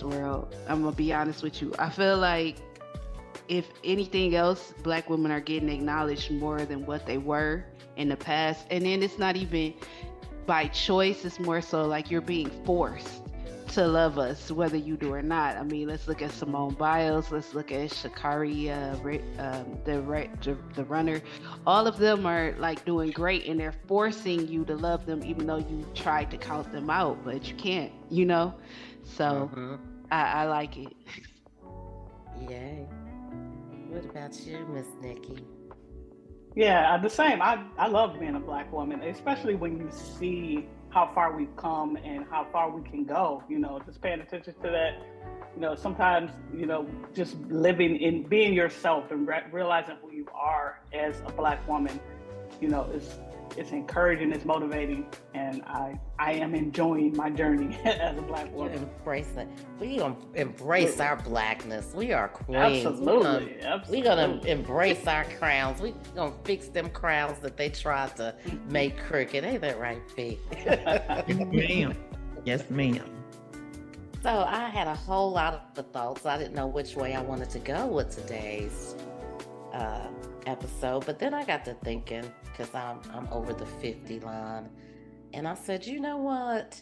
this world. I'm gonna be honest with you. I feel like if anything else, black women are getting acknowledged more than what they were in the past. And then it's not even by choice, it's more so like you're being forced to love us, whether you do or not. I mean, let's look at Simone Biles, let's look at Shakari, the runner. All of them are like doing great, and they're forcing you to love them, even though you tried to count them out, but you can't, you know? So Mm-hmm. I like it. Yay. What about you, Miss Nikki? Yeah, the same. I love being a black woman, especially when you see how far we've come and how far we can go. Just paying attention to that. Sometimes just living in being yourself and realizing who you are as a black woman. It's encouraging, it's motivating, and I am enjoying my journey as a black You woman. embrace it. We gonna embrace our blackness. We are queens. Absolutely, We gonna absolutely. embrace our crowns. We gonna fix them crowns that they tried to make crooked. Ain't that right, Fee? Yes, ma'am. Yes, ma'am. So I had a whole lot of thoughts. I didn't know which way I wanted to go with today's uh, episode, but then I got to thinking because I'm over the 50 line, and I said, you know what?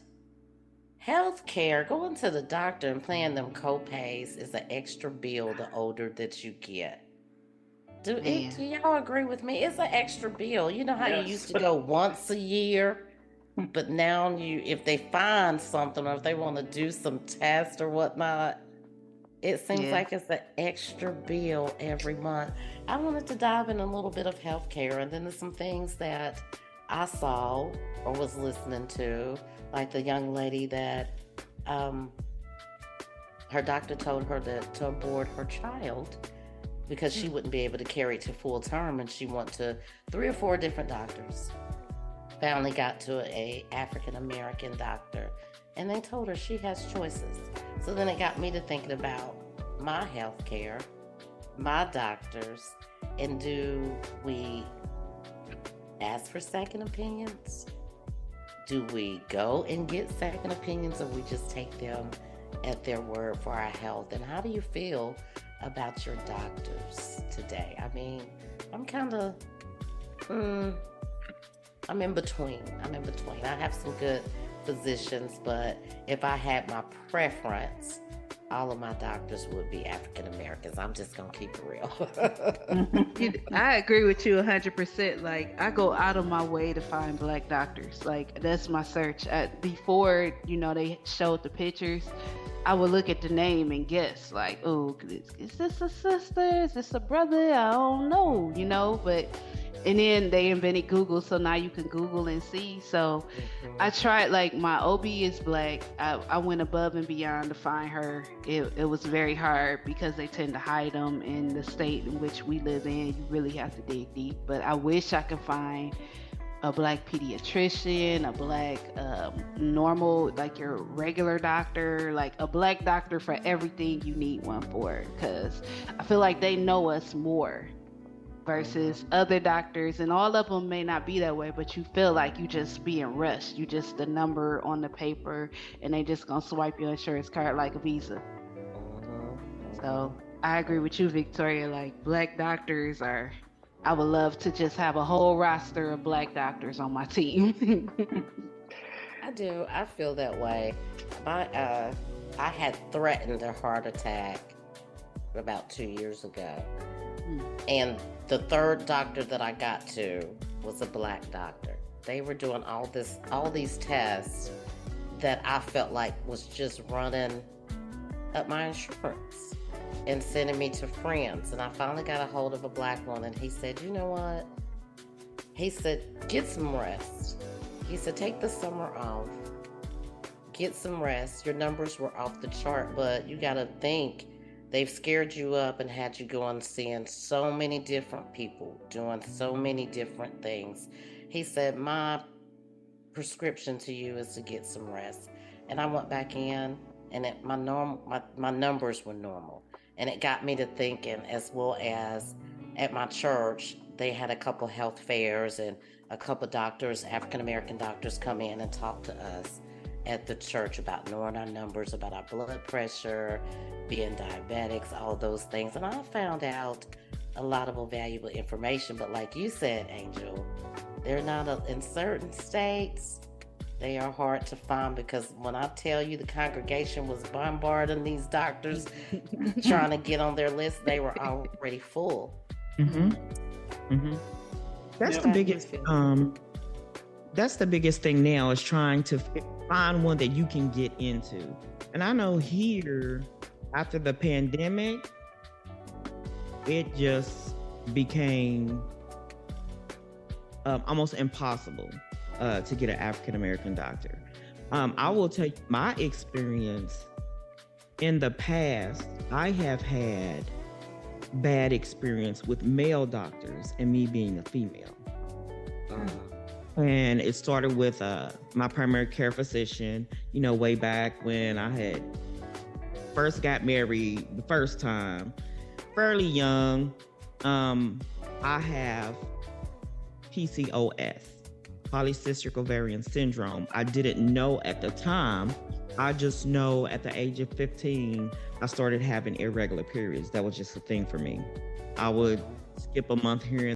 Healthcare, going to the doctor and paying them co-pays is an extra bill the older that you get. Man. Do y'all agree with me? It's an extra bill. You know how you used Yes. to go once a year, but now if they find something or if they want to do some test or whatnot, it seems Yeah. like it's an extra bill every month. I wanted to dive in a little bit of healthcare, and then there's some things that I saw or was listening to, like the young lady that um, her doctor told her to abort her child because she wouldn't be able to carry it to full term, and she went to 3 or 4 different doctors. Finally got to a African American doctor, and they told her she has choices. So then it got me to thinking about my health care, my doctors, and do we ask for second opinions? Do we go and get second opinions, or we just take them at their word for our health? And how do you feel about your doctors today? I mean, I'm kind of, I'm in between. I have some good physicians, but if I had my preference, all of my doctors would be African Americans. I'm just gonna keep it real. I agree with you 100%. Like, I go out of my way to find black doctors. Like, that's my search. Before, they showed the pictures, I would look at the name and guess, like, oh, is this a sister? Is this a brother? I don't know. But, and then they invented Google, so now you can Google and see. So I tried, like, my OB is black. I went above and beyond to find her. It was very hard because they tend to hide them in the state in which we live in. You really have to dig deep. But I wish I could find a black pediatrician, a black normal, like your regular doctor, like a black doctor for everything you need one for. Because I feel like they know us more versus other doctors, and all of them may not be that way, but you feel like you just being rushed. You just the number on the paper, and they just gonna swipe your insurance card like a Visa. So I agree with you, Victoria. Like, black doctors are. I would love to just have a whole roster of black doctors on my team. I do. I feel that way. My I had threatened a heart attack about 2 years ago, and the third doctor that I got to was a black doctor. They were doing all these tests that I felt like was just running up my insurance and sending me to friends. And I finally got a hold of a black one, and he said, you know what? He said, get some rest. He said, take the summer off, get some rest. Your numbers were off the chart, but you got to think they've scared you up and had you going seeing so many different people doing so many different things. He said, my prescription to you is to get some rest. And I went back in, and my numbers were normal. And it got me to thinking, as well as at my church, they had a couple health fairs, and a couple doctors, African American doctors, come in and talk to us. at the church about knowing our numbers, about our blood pressure, being diabetics, all those things. And I found out a lot of valuable information. But like you said, Angel, they're not in certain states. They are hard to find, because when I tell you the congregation was bombarding these doctors trying to get on their list, they were already full. Mm-hmm. Mm-hmm. That's the biggest. That's the biggest thing now, is trying to find one that you can get into. And I know here, after the pandemic, it just became almost impossible to get an African American doctor. I will tell you my experience. In the past, I have had bad experience with male doctors, and me being a female. And it started with my primary care physician, way back when I had first got married the first time, fairly young. I have PCOS, polycystic ovarian syndrome. I didn't know at the time. I just know at the age of 15, I started having irregular periods. That was just a thing for me. I would skip a month here and